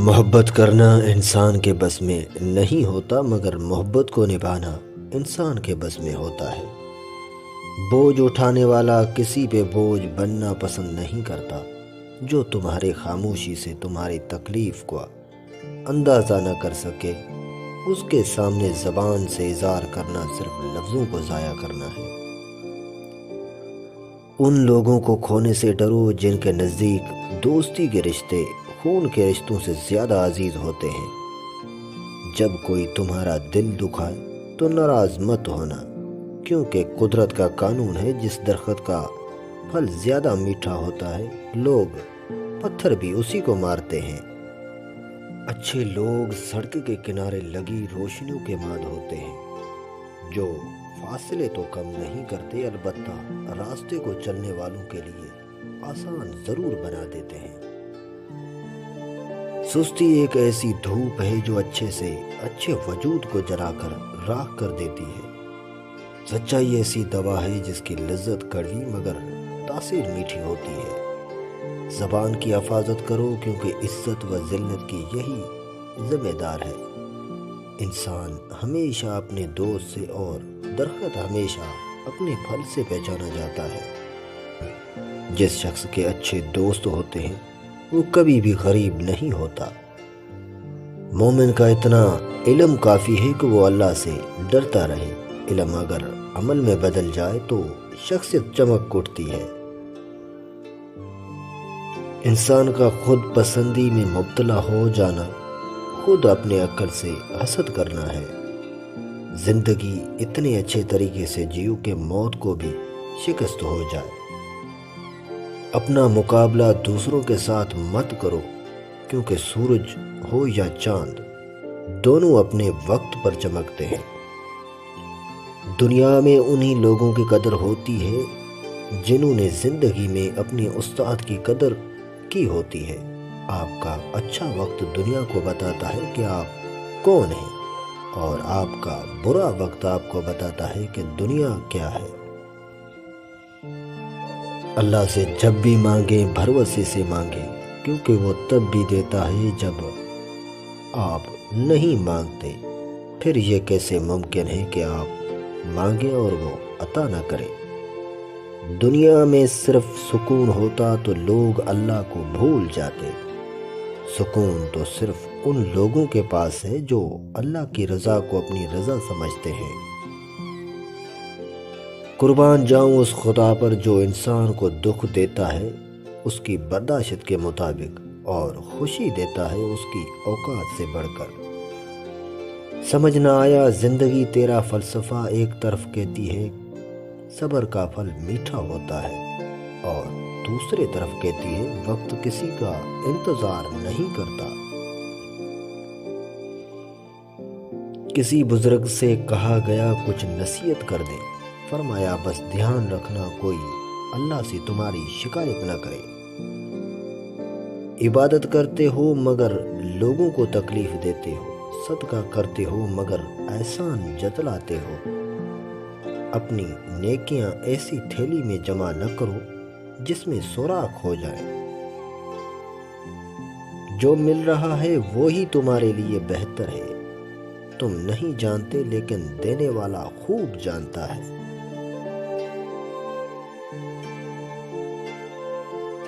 محبت کرنا انسان کے بس میں نہیں ہوتا، مگر محبت کو نبھانا انسان کے بس میں ہوتا ہے۔ بوجھ اٹھانے والا کسی پہ بوجھ بننا پسند نہیں کرتا۔ جو تمہاری خاموشی سے تمہاری تکلیف کو اندازہ نہ کر سکے، اس کے سامنے زبان سے اظہار کرنا صرف لفظوں کو ضائع کرنا ہے۔ ان لوگوں کو کھونے سے ڈرو جن کے نزدیک دوستی کے رشتے خون کے رشتوں سے زیادہ عزیز ہوتے ہیں۔ جب کوئی تمہارا دل دکھائے تو ناراض مت ہونا، کیونکہ قدرت کا قانون ہے، جس درخت کا پھل زیادہ میٹھا ہوتا ہے لوگ پتھر بھی اسی کو مارتے ہیں۔ اچھے لوگ سڑک کے کنارے لگی روشنیوں کے ماد ہوتے ہیں، جو فاصلے تو کم نہیں کرتے، البتہ راستے کو چلنے والوں کے لیے آسان ضرور بنا دیتے ہیں۔ سستی ایک ایسی دھوپ ہے جو اچھے سے اچھے وجود کو جلا کر راکھ کر دیتی ہے۔ سچائی ایسی دوا ہے جس کی لذت کڑوی مگر تاثیر میٹھی ہوتی ہے۔ زبان کی حفاظت کرو، کیونکہ عزت و ذلت کی یہی ذمہ دار ہے۔ انسان ہمیشہ اپنے دوست سے اور درخت ہمیشہ اپنے پھل سے پہچانا جاتا ہے۔ جس شخص کے اچھے دوست ہوتے ہیں وہ کبھی بھی غریب نہیں ہوتا۔ مومن کا اتنا علم کافی ہے کہ وہ اللہ سے ڈرتا رہے۔ علم اگر عمل میں بدل جائے تو شخصیت چمک اٹھتی ہے۔ انسان کا خود پسندی میں مبتلا ہو جانا خود اپنے عقل سے حسد کرنا ہے۔ زندگی اتنے اچھے طریقے سے جیو کہ موت کو بھی شکست ہو جائے۔ اپنا مقابلہ دوسروں کے ساتھ مت کرو، کیونکہ سورج ہو یا چاند دونوں اپنے وقت پر چمکتے ہیں۔ دنیا میں انہی لوگوں کی قدر ہوتی ہے جنہوں نے زندگی میں اپنے استاد کی قدر کی ہوتی ہے۔ آپ کا اچھا وقت دنیا کو بتاتا ہے کہ آپ کون ہیں، اور آپ کا برا وقت آپ کو بتاتا ہے کہ دنیا کیا ہے۔ اللہ سے جب بھی مانگیں بھروسے سے مانگیں، کیونکہ وہ تب بھی دیتا ہے جب آپ نہیں مانگتے۔ پھر یہ کیسے ممکن ہے کہ آپ مانگیں اور وہ عطا نہ کرے؟ دنیا میں صرف سکون ہوتا تو لوگ اللہ کو بھول جاتے۔ سکون تو صرف ان لوگوں کے پاس ہے جو اللہ کی رضا کو اپنی رضا سمجھتے ہیں۔ قربان جاؤں اس خدا پر جو انسان کو دکھ دیتا ہے اس کی برداشت کے مطابق، اور خوشی دیتا ہے اس کی اوقات سے بڑھ کر۔ سمجھ نہ آیا زندگی تیرا فلسفہ ایک طرف کہتی ہے صبر کا پھل میٹھا ہوتا ہے، اور دوسرے طرف کہتی ہے وقت کسی کا انتظار نہیں کرتا۔ کسی بزرگ سے کہا گیا کچھ نصیحت کر دے، فرمایا بس دھیان رکھنا کوئی اللہ سے تمہاری شکایت نہ کرے۔ عبادت کرتے ہو مگر لوگوں کو تکلیف دیتے ہو، صدقہ کرتے ہو مگر احسان جتلاتے ہو۔ اپنی نیکیاں ایسی تھیلی میں جمع نہ کرو جس میں سوراخ ہو جائے۔ جو مل رہا ہے وہی تمہارے لیے بہتر ہے۔ تم نہیں جانتے لیکن دینے والا خوب جانتا ہے۔